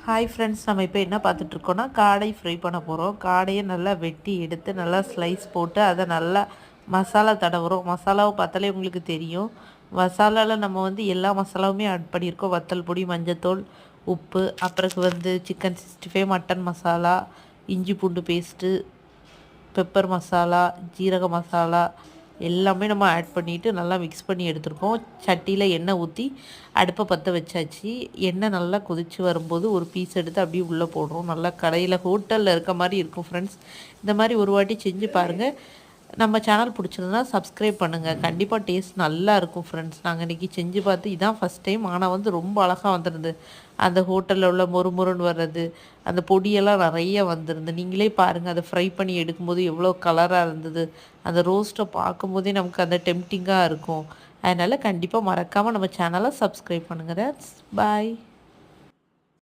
Hi friends, நம்ம இப்போ என்ன பார்த்துட்ருக்கோன்னா காடை ஃப்ரை பண்ண போகிறோம். காடையை நல்லா வெட்டி எடுத்து நல்லா ஸ்லைஸ் போட்டு அதை நல்லா மசாலா தடவுறோம். மசாலாவை பார்த்தாலே உங்களுக்கு தெரியும். மசாலாவில் நம்ம எல்லா மசாலாவுமே ஆட் பண்ணியிருக்கோம். வத்தல் பொடி, மஞ்சத்தூள், உப்பு, அப்புறம் சிக்கன் 65, மட்டன் மசாலா, இஞ்சி பூண்டு பேஸ்ட்டு, பெப்பர் மசாலா, ஜீரக மசாலா எல்லாமே நம்ம ஆட் பண்ணிவிட்டு நல்லா மிக்ஸ் பண்ணி எடுத்துருக்கோம். சட்டியில் எண்ணெய் ஊற்றி அடுப்பை பற்ற வச்சாச்சு. எண்ணெய் நல்லா கொதித்து வரும்போது ஒரு பீஸ் எடுத்து அப்படியே உள்ளே போடுறோம். நல்லா கடையில் ஹோட்டலில் இருக்க மாதிரி இருக்கும் ஃப்ரெண்ட்ஸ். இந்த மாதிரி ஒரு வாட்டி செஞ்சு பாருங்கள். நம்ம சேனல் பிடிச்சிருந்தா சப்ஸ்கிரைப் பண்ணுங்கள். கண்டிப்பாக டேஸ்ட் நல்லா இருக்கும் ஃப்ரெண்ட்ஸ். நாங்கள் இன்றைக்கி செஞ்சு பார்த்து இதான் ஃபஸ்ட் டைம். ஆனால் ரொம்ப அழகாக வந்துருது. அந்த ஹோட்டலில் உள்ள மொறுமொறுன்னு வர்றது, அந்த பொடியெல்லாம் நிறைய வந்துருந்து. நீங்களே பாருங்கள், அதை ஃப்ரை பண்ணி எடுக்கும்போது எவ்வளோ கலராக இருந்தது. அந்த ரோஸ்ட்டை பார்க்கும்போதே நமக்கு அந்த டெம்டிங்காக இருக்கும். அதனால் கண்டிப்பாக மறக்காமல் நம்ம சேனலை சப்ஸ்கிரைப் பண்ணுங்கள். பாய்.